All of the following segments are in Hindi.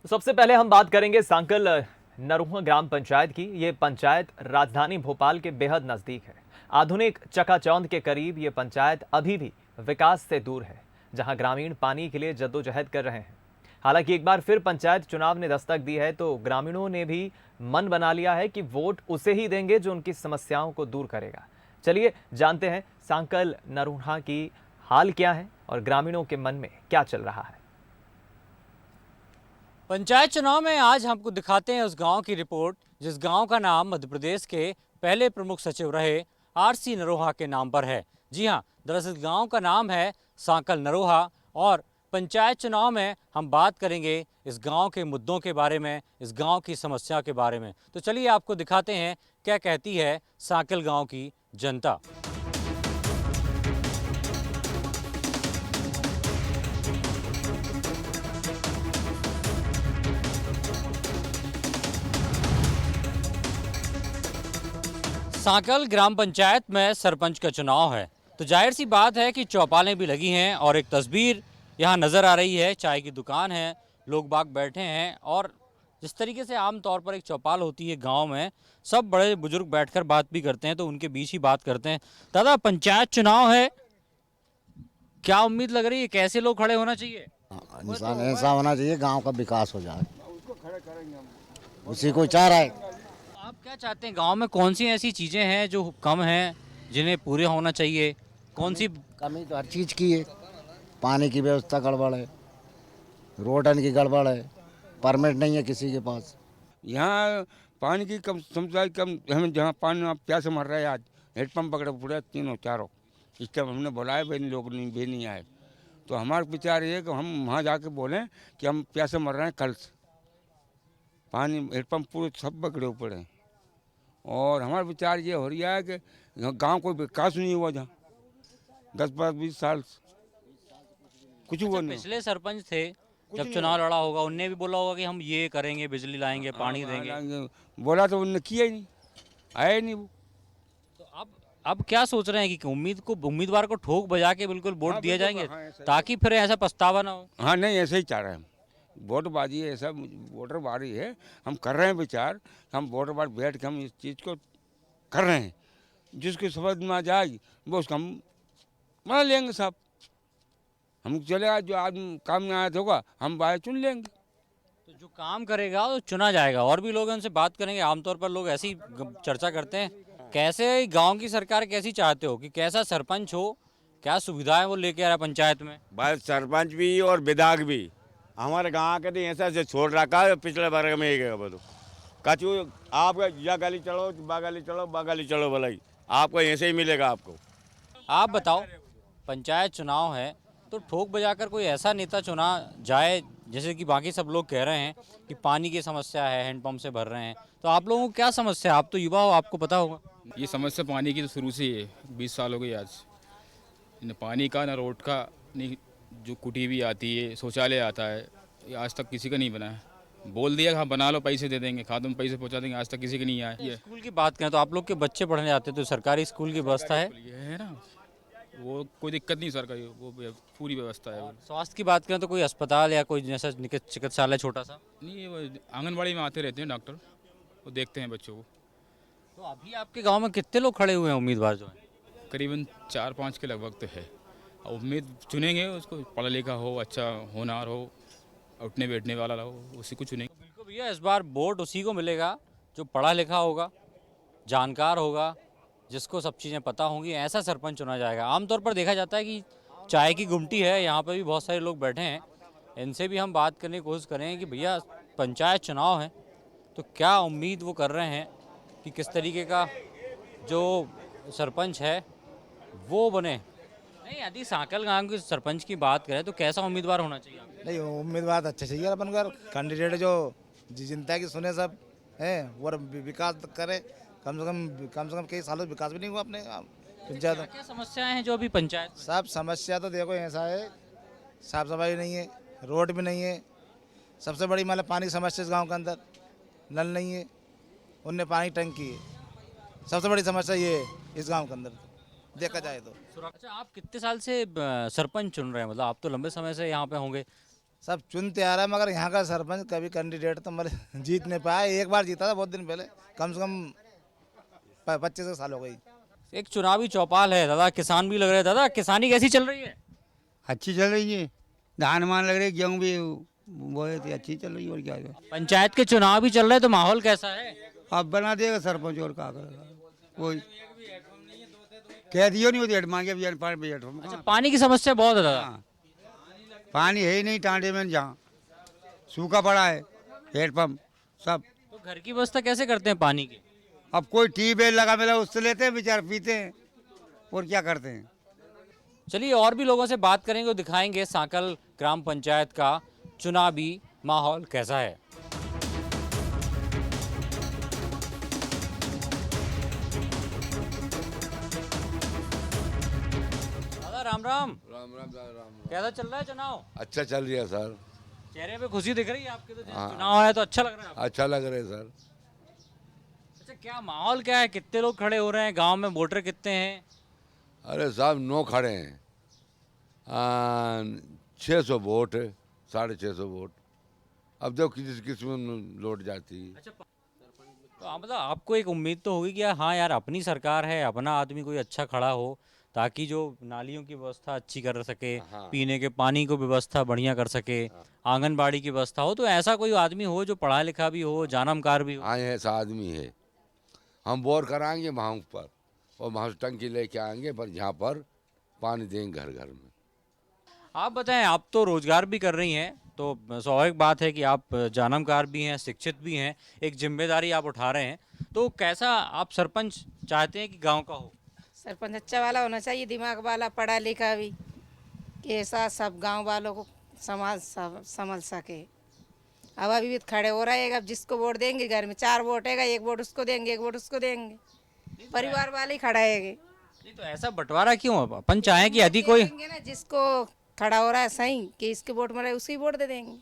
सबसे पहले हम बात करेंगे सांकल नरूहा ग्राम पंचायत की। ये पंचायत राजधानी भोपाल के बेहद नजदीक है। आधुनिक चकाचौंध के करीब ये पंचायत अभी भी विकास से दूर है, जहां ग्रामीण पानी के लिए जद्दोजहद कर रहे हैं। हालांकि एक बार फिर पंचायत चुनाव ने दस्तक दी है, तो ग्रामीणों ने भी मन बना लिया है कि वोट उसे ही देंगे जो उनकी समस्याओं को दूर करेगा। चलिए जानते हैं सांकल नरूहा की हाल क्या है और ग्रामीणों के मन में क्या चल रहा है। पंचायत चुनाव में आज हमको दिखाते हैं उस गांव की रिपोर्ट जिस गांव का नाम मध्य प्रदेश के पहले प्रमुख सचिव रहे आरसी नरोहा के नाम पर है। जी हां, दरअसल गांव का नाम है सांकल नरोहा। और पंचायत चुनाव में हम बात करेंगे इस गांव के मुद्दों के बारे में, इस गांव की समस्या के बारे में। तो चलिए आपको दिखाते हैं क्या कहती है सांकल गाँव की जनता। सांकल ग्राम पंचायत में सरपंच का चुनाव है, तो जाहिर सी बात है कि चौपालें भी लगी हैं और एक तस्वीर यहाँ नज़र आ रही है। चाय की दुकान है, लोग बाग बैठे हैं और जिस तरीके से आम तौर पर एक चौपाल होती है गांव में, सब बड़े बुजुर्ग बैठकर बात भी करते हैं, तो उनके बीच ही बात करते हैं। दादा, पंचायत चुनाव है, क्या उम्मीद लग रही है, कैसे लोग खड़े होना चाहिए? इंसान ऐसा होना चाहिए गांव का विकास हो जाए, उसी को चाह रहा है। आप क्या चाहते हैं, गांव में कौन सी ऐसी चीज़ें हैं जो कम हैं जिन्हें पूरे होना चाहिए? कौन सी? कमी तो हर चीज़ की है। पानी की व्यवस्था गड़बड़ है, रोडन की गड़बड़ है, परमिट नहीं है किसी के पास। यहाँ पानी की कम समझदारी कम, हमें जहाँ पानी आप प्यास मर रहे हैं। आज हेडपम्प पकड़े पूरे तीनों चारों, इस टाइम हमने बुलाया भाई, लोग नहीं भी नहीं आए। तो हमारा विचार ये है कि हम वहाँ जाके बोलें कि हम प्यासे मर रहे हैं कल से। पानी हेडपम्प पूरे सब पकड़े पड़े हैं। और हमारा विचार ये हो रहा है कि गांव कोई विकास नहीं हुआ जहाँ 10-20 साल से कुछ हुआ नहीं। पिछले सरपंच थे जब चुनाव लड़ा होगा, उनने भी बोला होगा कि हम ये करेंगे, बिजली लाएंगे, पानी देंगे। बोला तो उन्होंने किया ही नहीं, आया ही नहीं वो। तो अब क्या सोच रहे हैं कि उम्मीदवार को ठोक बजा के बिल्कुल वोट दिए जाएंगे, ताकि फिर ऐसा पछतावा ना हो? हाँ नहीं, ऐसे ही चाह रहे हैं हम। वोटबाजी है, ऐसा वोटर बाजी है। हम कर रहे हैं विचार, हम वोटर बार बैठ के हम इस चीज़ को कर रहे हैं। जिसकी समझ में आ जाएगी वो उसका हम मान लेंगे साहब। हम चलेगा, जो आदमी काम में आया होगा हम बाहर चुन लेंगे। तो जो काम करेगा वो चुना जाएगा। और भी लोग हैं, उनसे बात करेंगे। आमतौर पर लोग ऐसी चर्चा करते हैं। कैसे गांव की सरकार कैसी चाहते हो, कि कैसा सरपंच हो, क्या सुविधाएं वो लेके आ रहा है पंचायत में? भाई सरपंच भी और विधायक भी हमारे गांव के तो ऐसा से छोड़ रखा है पिछले वर्ग में एक है। कचू आप या गली चलो, बागली चलो, बागली चलो, भलाई आपको ऐसे ही मिलेगा आपको। आप बताओ, पंचायत चुनाव है तो ठोक बजाकर कोई ऐसा नेता चुना जाए, जैसे कि बाकी सब लोग कह रहे हैं कि पानी की समस्या है, हैंडपंप से भर रहे हैं, तो आप लोगों को क्या समस्या है? आप तो युवा हो, आपको पता होगा। ये समस्या पानी की तो शुरू से ही है, 20 साल हो गए आज। न पानी का, न रोड का, नहीं जो कुटी भी आती है, शौचालय आता है, ये आज तक किसी का नहीं बना है। बोल दिया हाँ बना लो, पैसे दे देंगे, खादों में पैसे पहुंचा देंगे, आज तक किसी का नहीं आया। ये स्कूल की बात करें तो आप लोग के बच्चे पढ़ने जाते हैं, तो सरकारी स्कूल की व्यवस्था है? ये है ना, वो कोई दिक्कत नहीं सरकारी, वो पूरी व्यवस्था है। स्वास्थ्य की बात करें तो कोई अस्पताल या कोई जैसा चिकित्सालय छोटा सा? नहीं, वो आंगनबाड़ी में आते रहते हैं डॉक्टर, वो देखते हैं बच्चों को। तो अभी आपके गांव में कितने लोग खड़े हुए हैं उम्मीदवार जो है? करीबन 4-5 के लगभग तो है। और उम्मीद चुनेंगे उसको, पढ़ा लिखा हो, अच्छा होनहार हो, उठने बैठने वाला हो, उसी को चुनेंगे। बिल्कुल भैया, इस बार वोट उसी को मिलेगा जो पढ़ा लिखा होगा, जानकार होगा, जिसको सब चीज़ें पता होंगी, ऐसा सरपंच चुना जाएगा। आमतौर पर देखा जाता है कि चाय की गुमटी है, यहाँ पर भी बहुत सारे लोग बैठे हैं, इनसे भी हम बात करने की कोशिश करें कि भैया पंचायत चुनाव है तो क्या उम्मीद वो कर रहे हैं कि किस तरीके का जो सरपंच है वो बने। नहीं, यदि सांकल गांव के सरपंच की बात करें तो कैसा उम्मीदवार होना चाहिए? नहीं, उम्मीदवार अच्छे चाहिए अपन का कैंडिडेट जो जनता की सुने सब है और विकास करे। कम से कम कई सालों से विकास भी नहीं हुआ अपने पंचायत में। क्या समस्याएं हैं जो अभी पंचायत में? सब समस्या तो देखो ऐसा है, साफ सफाई नहीं है, रोड भी नहीं है। सबसे बड़ी मतलब पानी की समस्या इस गाँव के अंदर, नल नहीं है, उनने पानी टंकी है। सबसे बड़ी समस्या ये है इस गाँव के अंदर देखा जाए तो। अच्छा, आप कितने साल से सरपंच चुन रहे हैं? मतलब आप तो लंबे समय से यहाँ पे होंगे, सब चुनते आ रहा है, मगर यहाँ का सरपंच कभी कैंडिडेट तो मतलब जीत नहीं पाया। एक बार जीता था बहुत दिन पहले, कम से कम 25 साल हो गई। एक चुनावी चौपाल है दादा, किसान भी लग रहे हैं। दादा, किसानी कैसी चल रही है? अच्छी चल रही है, धान मान लग रहे, गेहूँ भी बोए थे, अच्छी चल रही है। और क्या है? पंचायत के चुनाव भी चल रहे हैं, तो माहौल कैसा है? अब बना देगा सरपंच, और क्या करेगा वही। कह दियो नहीं होती हेड मांगे भी अच्छा, पानी की समस्या बहुत है दादा। पानी है ही नहीं टांडे में, जहाँ सूखा पड़ा है, हेडपम्प सब। तो घर की व्यवस्था कैसे करते हैं पानी की? अब कोई ट्यूबवेल लगा मिला, उससे लेते हैं, बेचारे पीते हैं, और क्या करते हैं। चलिए और भी लोगों से बात करेंगे और दिखाएंगे सांकल ग्राम पंचायत का चुनावी माहौल कैसा है। दादा राम राम। कैसा चल रहा है चुनाव? अच्छा चल रहा है सर। चेहरे पे खुशी दिख रही है आपके, तो हाँ। चुनाव है तो अच्छा लग रहा है आपको? अच्छा लग रहा है सर। अच्छा, क्या माहौल क्या है? कितने लोग खड़े हो रहे हैं गांव में? वोटर कितने हैं? अरे साहब 9 खड़े हैं, 600 वोट है, 650 वोट। अब देखो किस में लौट जाती है। अच्छा, तो आप मतलब आपको एक उम्मीद तो होगी कि यार हाँ यार अपनी सरकार है, अपना आदमी कोई अच्छा खड़ा हो ताकि जो नालियों की व्यवस्था अच्छी कर सके, हाँ। पीने के पानी को व्यवस्था बढ़िया कर सके, आंगनबाड़ी की व्यवस्था हो, तो ऐसा कोई आदमी हो जो पढ़ा लिखा भी हो, जानमकार भी हो। आए ऐसा आदमी है, हम बोर कराएंगे वहाँ पर, और वहाँ से टंकी लेके आएंगे, पर यहाँ पर पानी देंगे घर घर में। आप बताएं, आप तो रोजगार भी कर रही हैं, तो स्वाभाविक बात है कि आप जानमकार भी हैं, शिक्षित भी हैं, एक जिम्मेदारी आप उठा रहे हैं, तो कैसा आप सरपंच चाहते हैं कि गांव का हो? सरपंच अच्छा वाला होना चाहिए, दिमाग वाला, पढ़ा लिखा भी, कि ऐसा सब गांव वालों को समझ सके। अब अभी भी खड़े हो रहा है, अब जिसको वोट देंगे, घर में 4 वोट है, एक वोट उसको देंगे, एक वोट उसको देंगे, परिवार वाले ही खड़ा है। नहीं तो ऐसा बंटवारा क्यों? अपन चाहें कि यदि कोई देंगे ना, जिसको खड़ा हो रहा है सही कि इसके वोट में रहे, उसी वोट दे देंगे।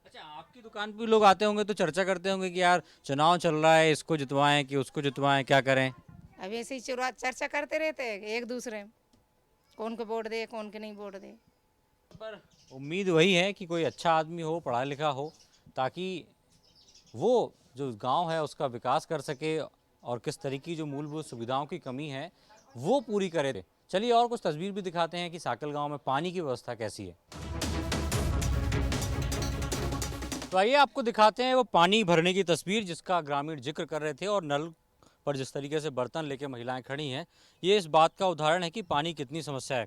अच्छा, आपकी दुकान पे भी लोग आते होंगे तो चर्चा करते होंगे कि यार चुनाव चल रहा है, इसको जितवाएं कि उसको जितवाएं, क्या करें? अब ऐसे ही चर्चा करते रहते हैं एक दूसरे में, कौन को वोट दे, कौन के नहीं वोट दे। पर उम्मीद वही है कि कोई अच्छा आदमी हो, पढ़ा लिखा हो, ताकि वो जो गांव है उसका विकास कर सके और किस तरीके की जो मूलभूत सुविधाओं की कमी है वो पूरी करे। चलिए और कुछ तस्वीर भी दिखाते हैं कि सांकल गांव में पानी की व्यवस्था कैसी है। तो आइए आपको दिखाते हैं वो पानी भरने की तस्वीर जिसका ग्रामीण जिक्र कर रहे थे, और नल पर जिस तरीके से बर्तन लेके महिलाएं खड़ी हैं, ये इस बात का उदाहरण है कि पानी कितनी समस्या है।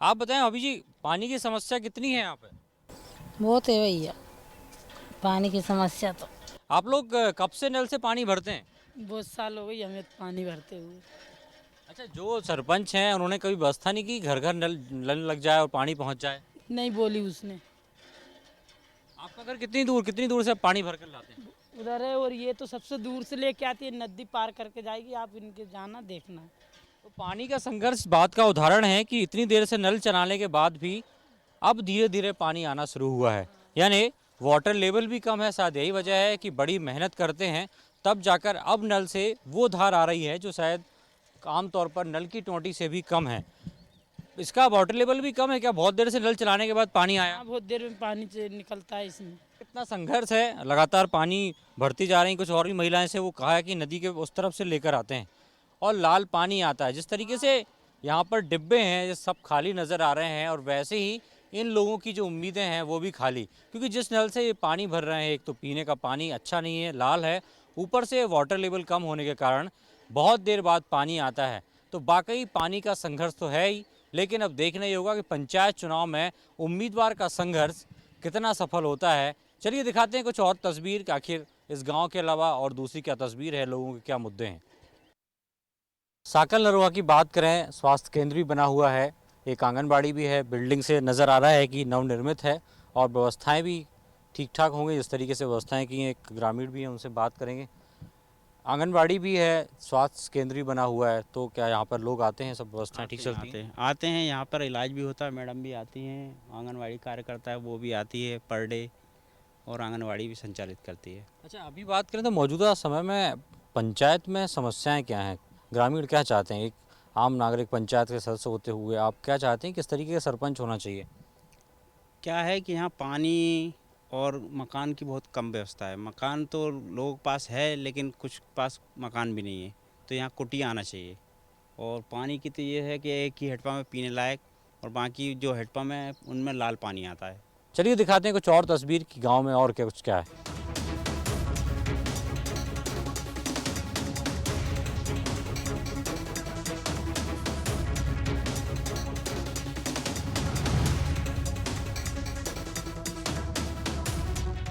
आप बताएं अभी जी, पानी की समस्या कितनी है यहाँ पे? बहुत है भैया पानी की समस्या तो। आप लोग कब से नल से पानी भरते हैं? बहुत साल हो गई हमें पानी भरते हुए। अच्छा, जो सरपंच हैं उन्होंने कभी व्यवस्था नहीं की घर घर नल लग जाए और पानी पहुँच जाए? नहीं बोली उसने। आपका घर कितनी दूर से आप पानी भर कर लाते हैं? उधर है, और ये तो सबसे दूर से लेके आती है, नदी पार करके जाएगी, आप इनके जाना देखना। तो पानी का संघर्ष बात का उदाहरण है कि इतनी देर से नल चलाने के बाद भी अब धीरे धीरे पानी आना शुरू हुआ है, यानी वाटर लेवल भी कम है। शायद यही वजह है कि बड़ी मेहनत करते हैं तब जाकर अब नल से वो धार आ रही है जो शायद आमतौर पर नल की टोंटी से भी कम है। इसका वाटर लेवल भी कम है क्या? बहुत देर से नल चलाने के बाद पानी आया? हाँ, बहुत देर में पानी से निकलता है इसमें। कितना संघर्ष है, लगातार पानी भरती जा रही। कुछ और भी महिलाएं से वो कहा है कि नदी के उस तरफ से लेकर आते हैं और लाल पानी आता है। जिस तरीके से यहाँ पर डिब्बे हैं ये सब खाली नज़र आ रहे हैं, और वैसे ही इन लोगों की जो उम्मीदें हैं वो भी खाली, क्योंकि जिस नल से ये पानी भर रहे हैं एक तो पीने का पानी अच्छा नहीं है, लाल है, ऊपर से वाटर लेवल कम होने के कारण बहुत देर बाद पानी आता है। तो वाकई पानी का संघर्ष तो है ही, लेकिन अब देखना ही होगा कि पंचायत चुनाव में उम्मीदवार का संघर्ष कितना सफल होता है। चलिए दिखाते हैं कुछ और तस्वीर कि आखिर इस गांव के अलावा और दूसरी क्या तस्वीर है, लोगों के क्या मुद्दे हैं। सांकल नरुआ की बात करें, स्वास्थ्य केंद्र भी बना हुआ है, एक आंगनबाड़ी भी है, बिल्डिंग से नज़र आ रहा है कि नवनिर्मित है और व्यवस्थाएं भी ठीक ठाक होंगी जिस तरीके से व्यवस्थाएं की हैं। एक ग्रामीण भी हैं, उनसे बात करेंगे। आंगनबाड़ी भी है, स्वास्थ्य केंद्र भी बना हुआ है, तो क्या यहाँ पर लोग आते हैं, सब व्यवस्थाएं ठीक चलती हैं? आते हैं, यहाँ पर इलाज भी होता है, मैडम भी आती हैं, आंगनवाड़ी कार्यकर्ता है वो भी आती है पर डे, और आंगनवाड़ी भी संचालित करती है। अच्छा, अभी बात करें तो मौजूदा समय में पंचायत में समस्याएं क्या हैं? ग्रामीण क्या चाहते हैं? एक आम नागरिक पंचायत के सदस्य होते हुए आप क्या चाहते हैं, किस तरीके का सरपंच होना चाहिए? क्या है कि यहाँ पानी और मकान की बहुत कम व्यवस्था है। मकान तो लोगों के पास है लेकिन कुछ पास मकान भी नहीं है, तो यहाँ कुटिया आना चाहिए। और पानी की तो ये है कि एक ही हैंडपम्प में पीने लायक, और बाकी जो हैंडपम्प है उनमें लाल पानी आता है। चलिए दिखाते हैं कुछ और तस्वीर कि गांव में और क्या कुछ क्या है।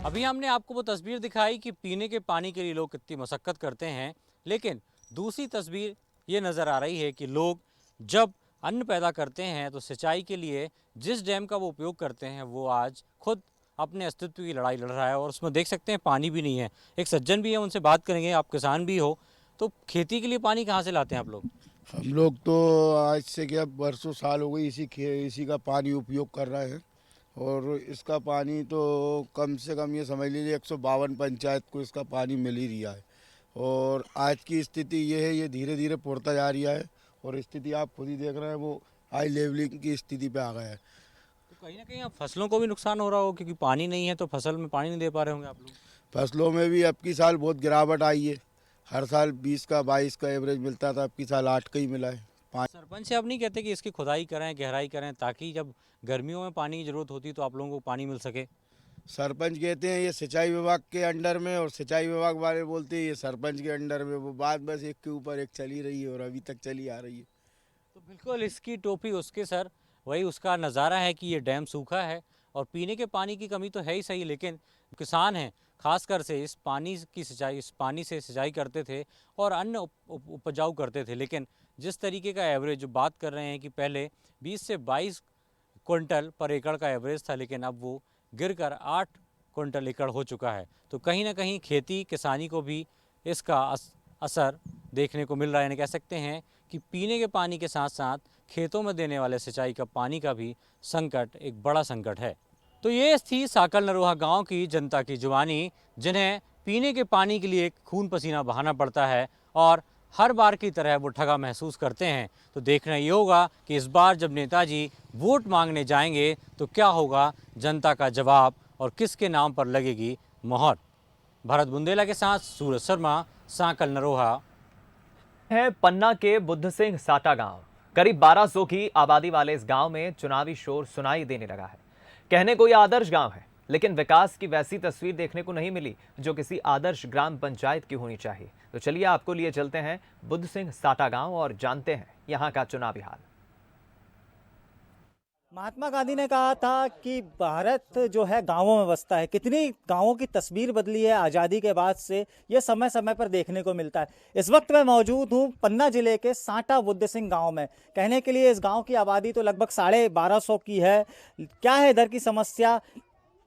अभी हमने आपको वो तस्वीर दिखाई कि पीने के पानी के लिए लोग कितनी मशक्क़त करते हैं, लेकिन दूसरी तस्वीर ये नज़र आ रही है कि लोग जब अन्न पैदा करते हैं तो सिंचाई के लिए जिस डैम का वो उपयोग करते हैं वो आज खुद अपने अस्तित्व की लड़ाई लड़ रहा है और उसमें देख सकते हैं पानी भी नहीं है। एक सज्जन भी है, उनसे बात करेंगे। आप किसान भी हो, तो खेती के लिए पानी कहाँ से लाते हैं आप लोग? हम लोग तो आज से क्या बरसों साल हो गई इसी का पानी उपयोग कर रहे हैं। और इसका पानी तो कम से कम ये समझ लीजिए 152 पंचायत को इसका पानी मिल ही रहा है। और आज की स्थिति ये है, ये धीरे धीरे बढ़ता जा रहा है और स्थिति आप खुद ही देख रहे हैं, वो हाई लेवलिंग की स्थिति पे आ गया है। तो कहीं ना कहीं अब फसलों को भी नुकसान हो रहा हो, क्योंकि पानी नहीं है तो फसल में पानी नहीं दे पा रहे होंगे आप लोग। फसलों में भी अब की साल बहुत गिरावट आई है। हर साल 20 का 22 का एवरेज मिलता था, अब की साल 8 का ही मिला है। सरपंच से आप नहीं कहते कि इसकी खुदाई करें, गहराई करें, ताकि जब गर्मियों में पानी की ज़रूरत होती तो आप लोगों को पानी मिल सके? सरपंच कहते हैं ये सिंचाई विभाग के अंडर में, और सिंचाई विभाग वाले बोलते हैं ये सरपंच के अंडर में। वो बात बस एक के ऊपर एक चली रही है और अभी तक चली आ रही है। तो बिल्कुल इसकी टोपी उसके सर, वही उसका नज़ारा है कि ये डैम सूखा है और पीने के पानी की कमी तो है ही सही, लेकिन किसान हैं खासकर से इस पानी से सिंचाई करते थे और अन्न उपजाऊ करते थे। लेकिन जिस तरीके का एवरेज जो बात कर रहे हैं कि पहले 20 से 22 क्विंटल पर एकड़ का एवरेज था, लेकिन अब वो गिरकर 8 क्विंटल एकड़ हो चुका है। तो कहीं ना कहीं खेती किसानी को भी इसका असर देखने को मिल रहा है। यानी कह सकते हैं कि पीने के पानी के साथ साथ खेतों में देने वाले सिंचाई का पानी का भी संकट एक बड़ा संकट है। तो ये थी साकल नरोहा गांव की जनता की जुबानी, जिन्हें पीने के पानी के लिए खून पसीना बहाना पड़ता है और हर बार की तरह वो ठगा महसूस करते हैं। तो देखना ये होगा कि इस बार जब नेताजी वोट मांगने जाएंगे तो क्या होगा जनता का जवाब और किसके नाम पर लगेगी मोहर। भरत बुंदेला के साथ सूरज शर्मा, साकल नरोहा। है पन्ना के बुद्ध सिंह साटा गांव। करीब 1200 की आबादी वाले इस गांव में चुनावी शोर सुनाई देने लगा है। कहने को यह आदर्श गांव है, लेकिन विकास की वैसी तस्वीर देखने को नहीं मिली जो किसी आदर्श ग्राम पंचायत की होनी चाहिए। तो चलिए आपको लिए चलते हैं बुद्ध सिंह साटा गांव और जानते हैं यहां का चुनावी हाल। महात्मा गांधी ने कहा था कि भारत जो है गांवों में बसता है। कितनी गांवों की तस्वीर बदली है आज़ादी के बाद से, ये समय समय पर देखने को मिलता है। इस वक्त मैं मौजूद हूं पन्ना जिले के साटा बुद्ध सिंह गांव में। कहने के लिए इस गांव की आबादी तो लगभग 1250 की है। क्या है इधर की समस्या,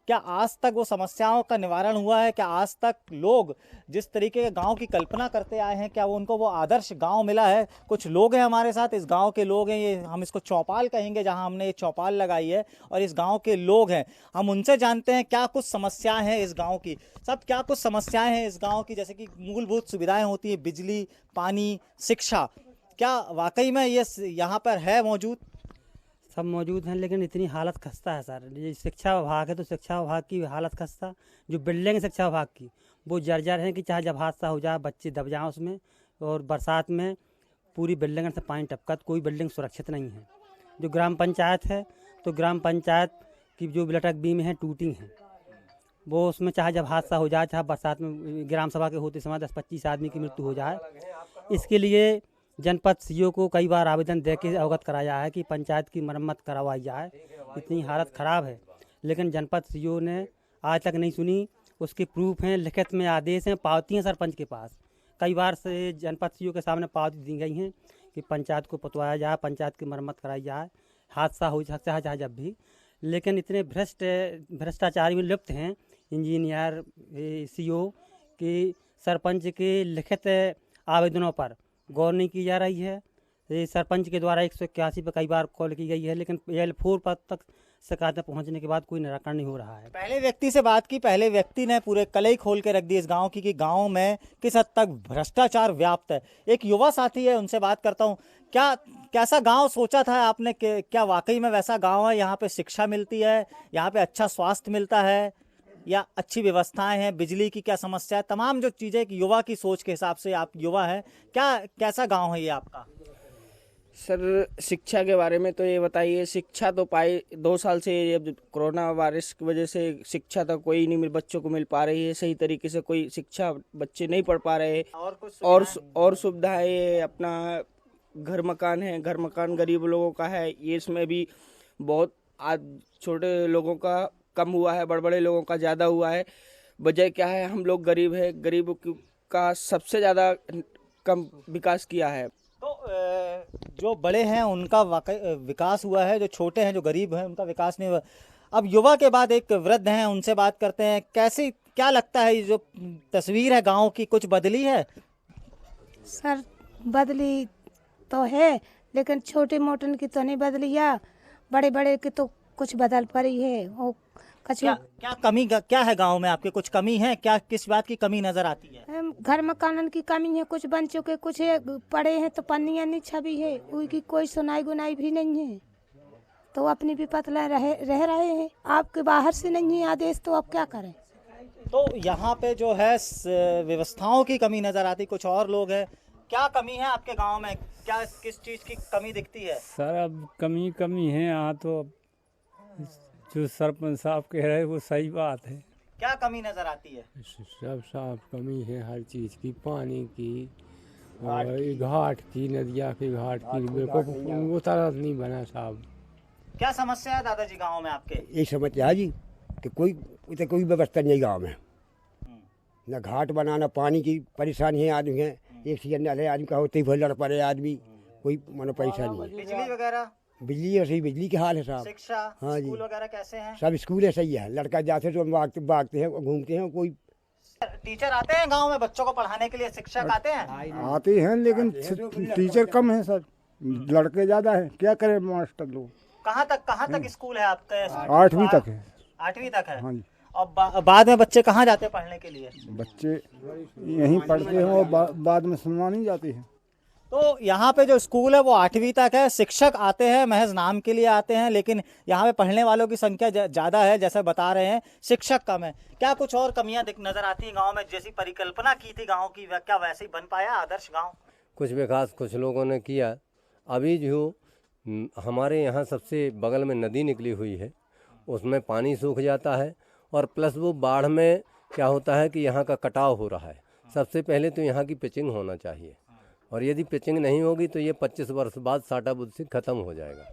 क्या आज तक वो समस्याओं का निवारण हुआ है, क्या आज तक लोग जिस तरीके के गांव की कल्पना करते आए हैं क्या वो उनको वो आदर्श गांव मिला है? कुछ लोग हैं हमारे साथ, इस गांव के लोग हैं, ये हम इसको चौपाल कहेंगे जहां हमने ये चौपाल लगाई है, और इस गांव के लोग हैं। हम उनसे जानते हैं क्या कुछ समस्याएं हैं इस गाँव की। सब क्या कुछ समस्याएँ हैं इस गाँव की, जैसे कि मूलभूत सुविधाएँ होती है, बिजली, पानी, शिक्षा, क्या वाकई में ये यहाँ पर है मौजूद? सब मौजूद हैं, लेकिन इतनी हालत खस्ता है सर। ये शिक्षा विभाग है तो शिक्षा विभाग की हालत खस्ता, जो बिल्डिंग है शिक्षा विभाग की वो जर्जर है कि चाहे जब हादसा हो जाए बच्चे दब जाएँ उसमें, और बरसात में पूरी बिल्डिंग से पानी टपका, कोई बिल्डिंग सुरक्षित नहीं है। जो ग्राम पंचायत है तो ग्राम पंचायत की जो लटक बीम है टूटी हैं, वो उसमें चाहे जब हादसा हो जाए, चाहे बरसात में ग्राम सभा के होते समय 10-25 आदमी की मृत्यु हो जाए, इसके लिए जनपद सीओ को कई बार आवेदन दे के अवगत कराया है कि पंचायत की मरम्मत करवाई जाए। इतनी हालत ख़राब है, लेकिन जनपद सीओ ने आज तक नहीं सुनी। उसके प्रूफ हैं, लिखित में आदेश हैं, पावती हैं सरपंच के पास। कई बार से जनपद सीओ के सामने पावती दी गई हैं कि पंचायत को पतवाया जाए, पंचायत की मरम्मत कराई जाए, हादसा हो सकता है चाहे जब भी। लेकिन इतने भ्रष्टाचारी में लिप्त हैं इंजीनियर सीओ कि सरपंच के लिखित आवेदनों पर गौर नहीं की जा रही है। ये सरपंच के द्वारा 181 पर कई बार कॉल की गई है, लेकिन L4 पर तक शिकायतें पहुंचने के बाद कोई निराकरण नहीं हो रहा है। पहले व्यक्ति से बात की, पहले व्यक्ति ने पूरे कलई खोल के रख दी इस गांव की कि गांव में किस हद तक भ्रष्टाचार व्याप्त है। एक युवा साथी है, उनसे बात करता हूं। कैसा गांव सोचा था आपने? क्या वाकई में वैसा गांव है? यहाँ पे शिक्षा मिलती है, यहाँ पे अच्छा स्वास्थ्य मिलता है, या अच्छी व्यवस्थाएं हैं, बिजली की क्या समस्या है, तमाम जो चीज़ें एक युवा की सोच के हिसाब से, आप युवा हैं, कैसा गांव है ये आपका? सर शिक्षा के बारे में तो ये बताइए, शिक्षा तो पाई 2 साल से अब कोरोना वायरस की वजह से शिक्षा तो कोई नहीं बच्चों को मिल पा रही है सही तरीके से, कोई शिक्षा बच्चे नहीं पढ़ पा रहे। और सुविधाएं ये अपना घर मकान है, घर मकान गरीब लोगों का है, ये इसमें भी बहुत आज छोटे लोगों का कम हुआ है, बड़े लोगों का ज़्यादा हुआ है। वजह क्या है, हम लोग गरीब है, गरीब का सबसे ज़्यादा कम विकास किया है। तो जो बड़े हैं उनका विकास हुआ है, जो छोटे हैं, जो गरीब हैं, उनका विकास नहीं हुआ। अब युवा के बाद एक वृद्ध हैं, उनसे बात करते हैं। क्या लगता है ये जो तस्वीर है गांव की, कुछ बदली है? सर बदली तो है, लेकिन छोटे मोटन की तो नहीं बदली है, बड़े की तो कुछ बदल पड़ी है। वो क्या कमी क्या है गांव में? आपके कुछ कमी है क्या? किस बात की कमी नजर आती है? घर मकान की कमी है, कुछ बन चुके, कुछ पड़े हैं तो पन्नियां नहीं छबी है, उनकी कोई सुनाई गुनाई भी नहीं है, तो अपनी विपत रह रहे हैं। आपके बाहर से नहीं है आदेश, तो अब क्या करें? तो यहाँ पे जो है व्यवस्थाओं की कमी नजर आती। कुछ और लोग हैं, क्या कमी है आपके गांव में? किस चीज की कमी दिखती है? सर अब कमी है यहाँ, तो जो सरपंच साहब कह रहे हैं वो सही बात है। क्या कमी नजर आती है? सब साफ कमी है हर चीज़ की, पानी की और घाट की, नदिया के घाट की, वो तरह नहीं बना साहब। क्या समस्या है दादाजी गांव में आपके? ये समस्या है जी कि कोई व्यवस्था नहीं गांव में, न घाट बनाना, पानी की परेशानी है आदमी है, एक सीजन नल है आदमी का होते ही लड़ पड़े आदमी, कोई मानो परेशानी है। बिजली वगैरह? बिजली और सही बिजली के हाल है साहब। शिक्षा, हाँ जी, स्कूल वगैरह कैसे हैं? सब स्कूल है सही है, लड़का जाते तो भागते हैं, घूमते हैं। कोई टीचर आते हैं गांव में बच्चों को पढ़ाने के लिए? शिक्षक आते हैं? आते हैं, लेकिन टीचर कम है सर, लड़के ज्यादा है। क्या करें मास्टर लोग? कहाँ तक स्कूल है आपका? 8वीं तक है। 8वीं तक है। हाँ जी। और बाद में बच्चे कहाँ जाते हैं पढ़ने के लिए? बच्चे यहीं पढ़ते हैं और बाद में सुनवा नहीं जाते हैं। तो यहाँ पे जो स्कूल है वो 8वीं तक है। शिक्षक आते हैं, महज नाम के लिए आते हैं, लेकिन यहाँ पे पढ़ने वालों की संख्या ज़्यादा है, जैसे बता रहे हैं। शिक्षक कम है। क्या कुछ और कमियाँ नजर आती हैं गांव में? जैसी परिकल्पना की थी गांव की, क्या वैसे ही बन पाया आदर्श गांव? कुछ विकास कुछ लोगों ने किया। अभी जो हमारे यहाँ सबसे बगल में नदी निकली हुई है, उसमें पानी सूख जाता है, और प्लस वो बाढ़ में क्या होता है कि यहाँ का कटाव हो रहा है। सबसे पहले तो यहाँ की पिचिंग होना चाहिए, और यदि पिचिंग नहीं होगी तो ये 25 वर्ष बाद साटा बुद्ध खत्म हो जाएगा।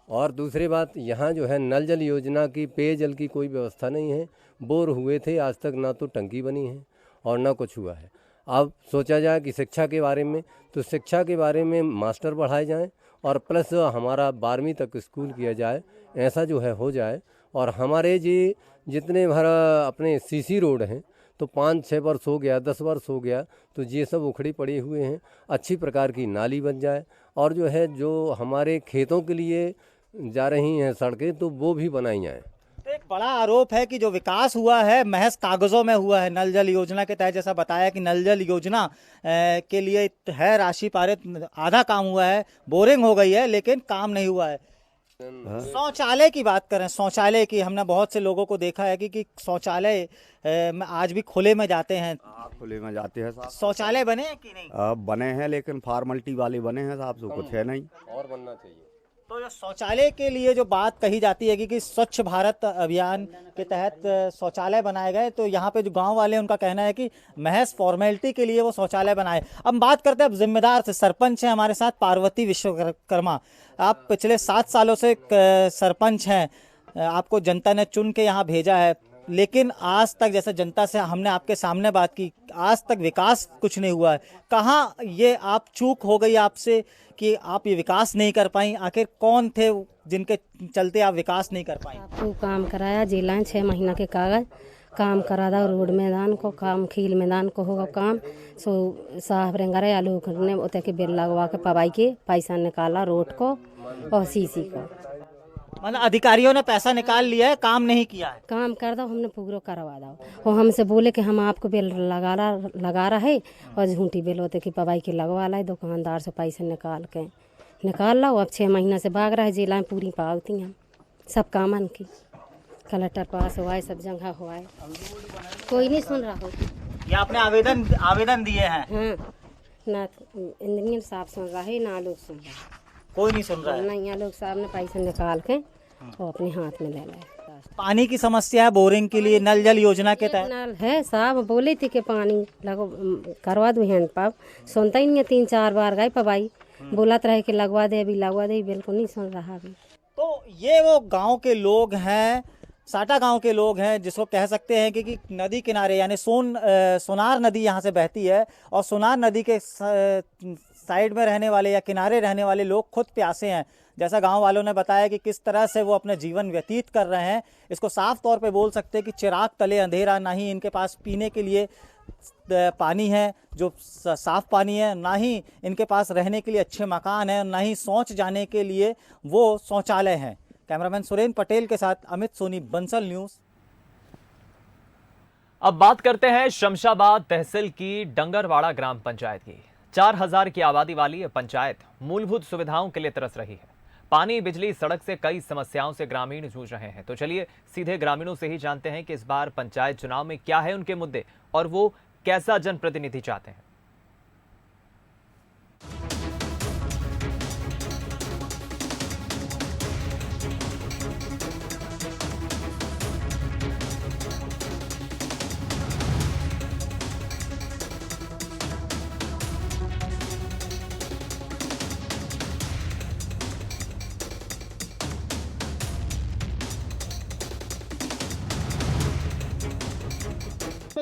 और दूसरी बात, यहाँ जो है नल जल योजना की, पेयजल की कोई व्यवस्था नहीं है। बोर हुए थे, आज तक ना तो टंकी बनी है और ना कुछ हुआ है। अब सोचा जाए कि शिक्षा के बारे में, तो शिक्षा के बारे में मास्टर बढ़ाए जाएं, और प्लस हमारा 12वीं तक स्कूल किया जाए, ऐसा जो है हो जाए। और हमारे जी जितने भर अपने सीसी रोड हैं, तो 5-6 वर्ष हो गया, 10 वर्ष हो गया, तो ये सब उखड़ी पड़ी हुए हैं। अच्छी प्रकार की नाली बन जाए, और जो है जो हमारे खेतों के लिए जा रही हैं सड़कें, तो वो भी बनाई जाएँ। तो एक बड़ा आरोप है कि जो विकास हुआ है महज कागजों में हुआ है। नल जल योजना के तहत जैसा बताया कि नल जल योजना के लिए है राशि पारित, आधा काम हुआ है, बोरिंग हो गई है, लेकिन काम नहीं हुआ है। शौचालय की बात करें, शौचालय की, हमने बहुत से लोगों को देखा है कि शौचालय आज भी खुले में जाते हैं। खुले में जाते हैं साहब। शौचालय बने हैं कि नहीं? बने हैं, लेकिन फॉर्मेलिटी वाले बने हैं साहब, जो कुछ है नहीं और बनना चाहिए। तो जो शौचालय के लिए जो बात कही जाती है कि स्वच्छ भारत अभियान के तहत शौचालय बनाए गए, तो यहाँ पे जो गांव वाले हैं उनका कहना है कि महज फॉर्मेलिटी के लिए वो शौचालय बनाए। अब बात करते हैं अब जिम्मेदार से। सरपंच हैं हमारे साथ पार्वती विश्वकर्मा। आप पिछले 7 सालों से सरपंच हैं, आपको जनता ने चुन के यहाँ भेजा है, लेकिन आज तक, जैसे जनता से हमने आपके सामने बात की, आज तक विकास कुछ नहीं हुआ है। कहाँ ये आप चूक हो गई आपसे कि आप ये विकास नहीं कर पाई? आखिर कौन थे जिनके चलते आप विकास नहीं कर पाई? आपको काम कराया, जिला 6 महीना के कागज काम करा था, रोड मैदान को काम, खेल मैदान को होगा काम, सो साहब रेंगरे आलू ने उतर के बिल लगवा के पवाई के पैसा निकाला रोड को और सीसी को। मतलब अधिकारियों ने पैसा निकाल लिया है, काम नहीं किया है। काम कर दो, हमने पूरा करवा दो। वो हमसे बोले कि हम आपको बिल लगा रहा है और झूठी बिल होते कि पवाई के लगवा लाए, दुकानदार से पैसे निकाल लो। अब 6 महीना से भाग रहा है, जिला में पूरी पावती हम सब कामन की, कलेक्टर पास हुआ है, सब जगह हुआ है, कोई नहीं सुन रहा हो। ये आपने आवेदन दिए हैं? हाँ, ना इंजीनियर साहब सुन रहा है ना लोग सुन रहा है, कोई नहीं सुन रहा है। नहीं, यहाँ लोग साहब ने पैसे निकाल के वो अपने हाथ में ले लाए। पानी की समस्या है, बोरिंग के लिए नल जल योजना के तहत नल है, साहब बोले थे कि पानी करवा दो हैंडपंप, सुनता ही नहीं है। 3-4 बार गए पवाई, बोलत रहे कि लगवा दे, अभी लगवा दे, बिल्कुल नहीं सुन रहा अभी। तो ये वो गांव के लोग हैं, साटा गांव के लोग हैं, जिसको कह सकते हैं कि नदी किनारे यानी सोनार नदी यहाँ से बहती है और सोनार नदी के साइड में रहने वाले या किनारे रहने वाले लोग खुद प्यासे हैं। जैसा गांव वालों ने बताया कि किस तरह से वो अपने जीवन व्यतीत कर रहे हैं, इसको साफ तौर पे बोल सकते हैं कि चिराग तले अंधेरा। ना ही इनके पास पीने के लिए पानी है जो साफ पानी है, ना ही इनके पास रहने के लिए अच्छे मकान हैं, ना ही शौच जाने के लिए वो शौचालय हैं। कैमरामैन सुरेंद्र पटेल के साथ अमित सोनी, बंसल न्यूज़। अब बात करते हैं शमशाबाद तहसील की डंगरवाड़ा ग्राम पंचायत की। 4000 की आबादी वाली यह पंचायत मूलभूत सुविधाओं के लिए तरस रही है। पानी, बिजली, सड़क से कई समस्याओं से ग्रामीण जूझ रहे हैं। तो चलिए सीधे ग्रामीणों से ही जानते हैं कि इस बार पंचायत चुनाव में क्या है उनके मुद्दे और वो कैसा जनप्रतिनिधि चाहते हैं।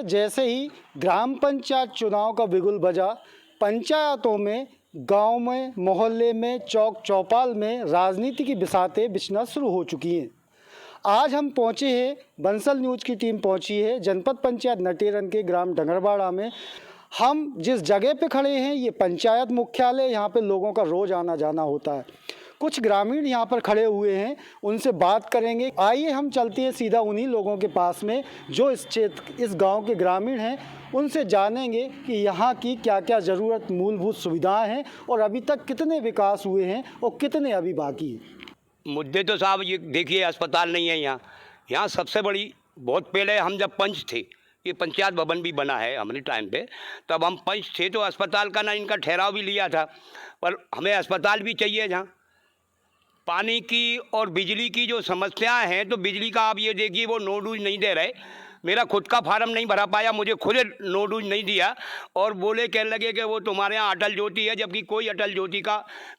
जैसे ही ग्राम पंचायत चुनाव का बिगुल बजा, पंचायतों में, गांव में, मोहल्ले में, चौक चौपाल में राजनीति की बिसातें बिछना शुरू हो चुकी हैं। आज हम पहुंचे हैं, बंसल न्यूज़ की टीम पहुंची है जनपद पंचायत नटेरन के ग्राम डंगरवाड़ा में। हम जिस जगह पे खड़े हैं ये पंचायत मुख्यालय, यहाँ पे लोगों का रोज़ आना जाना होता है। कुछ ग्रामीण यहाँ पर खड़े हुए हैं, उनसे बात करेंगे। आइए हम चलते हैं सीधा उन्हीं लोगों के पास में जो इस गांव के ग्रामीण हैं, उनसे जानेंगे कि यहाँ की क्या क्या ज़रूरत, मूलभूत सुविधाएं हैं और अभी तक कितने विकास हुए हैं और कितने अभी बाकी हैं। मुद्दे तो साहब ये देखिए, अस्पताल नहीं है यहाँ सबसे बड़ी। बहुत पहले हम जब पंच थे, ये पंचायत भवन भी बना है हमारे टाइम पे, तब हम पंच थे तो अस्पताल का ना इनका ठहराव भी लिया था, पर हमें अस्पताल भी चाहिए। जहाँ पानी की और बिजली की जो समस्याएं हैं, तो बिजली का आप ये देखिए वो नो डूज नहीं दे रहे। मेरा खुद का फार्म नहीं भरा पाया, मुझे खुद नो डूज नहीं दिया और बोले कहने लगे कि वो तुम्हारे यहाँ अटल ज्योति है, जबकि कोई अटल ज्योति का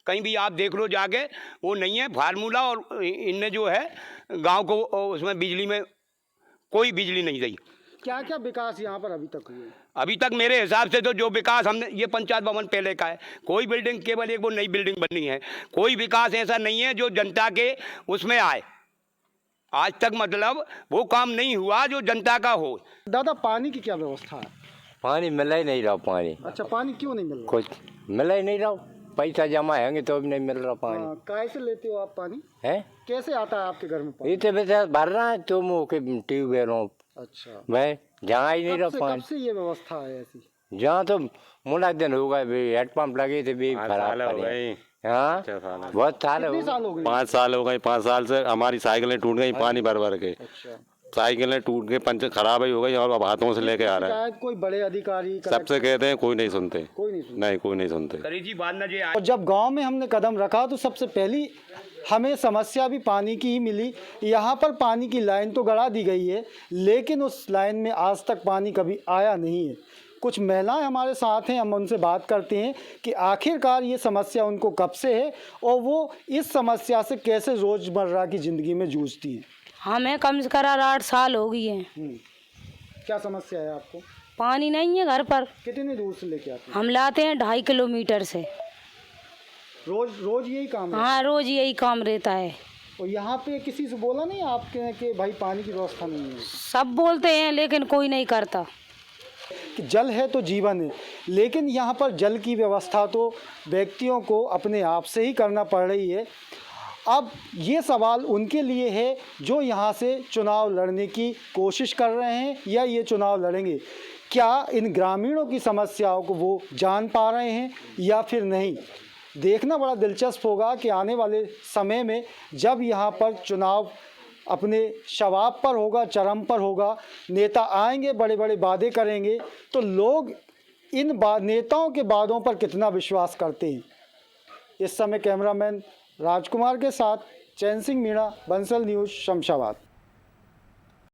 कहीं भी आप देख लो जाके वो नहीं है फार्मूला। और इनने जो है गांव को उसमें बिजली में कोई बिजली नहीं दी। क्या क्या विकास यहाँ पर अभी तक हुए? अभी तक मेरे हिसाब से तो जो विकास हमने, ये पंचायत भवन पहले का है, कोई बिल्डिंग, केवल एक वो नई बिल्डिंग बनी है। कोई विकास ऐसा नहीं है जो जनता के उसमें आए। आज तक मतलब वो काम नहीं हुआ जो जनता का हो। दादा, पानी की क्या व्यवस्था है? पानी मिल ही नहीं रहा पानी। अच्छा, पानी क्यों नहीं मिल रहा? कुछ मिल ही नहीं रहा, पैसा जमा है तो भी नहीं मिल रहा पानी। कैसे लेते हो आप पानी? है कैसे आता है आपके घर में पानी? इतने पैसे भर रहा है तो मुँह के ट्यूबवेलों। अच्छा, मैं जहाँ ही नहीं रहा पानी। कब से ये व्यवस्था है ऐसी? जहाँ तो मुड़ा दिन हो गए, हेडपंप लगे थे भी खराब। हाँ, बहुत साल हो गए। 5 साल हो गए। 5 साल से हमारी साइकिलें टूट गई पानी भर भर के। साइकिलें टूट के पंचर खराब ही हो गई और अब हाथों से लेके आ रहे हैं। कोई बड़े अधिकारी सबसे कहते हैं, कोई नहीं सुनते। नहीं, कोई नहीं सुनते। और जब गांव में हमने कदम रखा तो सबसे पहली हमें समस्या भी पानी की ही मिली। यहाँ पर पानी की लाइन तो गड़ा दी गई है, लेकिन उस लाइन में आज तक पानी कभी आया नहीं है। कुछ महिलाएं हमारे साथ हैं, हम उनसे बात करते हैं कि आखिरकार ये समस्या उनको कब से है और वो इस समस्या से कैसे रोज़मर्रा की ज़िंदगी में जूझती हैं। हमें कम से कम 8 साल हो गई है। क्या समस्या है आपको? पानी नहीं है घर पर। कितनी दूर से लेके आते हैं? हम लाते हैं 2.5 किलोमीटर से। रोज यही काम है? हाँ, रोज यही काम रहता है। और यहाँ पे किसी से बोला नहीं आपके कि भाई पानी की व्यवस्था नहीं है? सब बोलते हैं लेकिन कोई नहीं करता। कि जल है तो जीवन है, लेकिन यहाँ पर जल की व्यवस्था तो व्यक्तियों को अपने आप से ही करना पड़ रही है। अब ये सवाल उनके लिए है जो यहाँ से चुनाव लड़ने की कोशिश कर रहे हैं या ये चुनाव लड़ेंगे। क्या इन ग्रामीणों की समस्याओं को वो जान पा रहे हैं या फिर नहीं, देखना बड़ा दिलचस्प होगा कि आने वाले समय में जब यहाँ पर चुनाव अपने शबाब पर होगा, चरम पर होगा, नेता आएंगे, बड़े बड़े वादे करेंगे, तो लोग इन नेताओं के वादों पर कितना विश्वास करते हैं। इस समय कैमरामैन राजकुमार के साथ चैन सिंह मीणा, बंसल न्यूज़, शमशाबाद।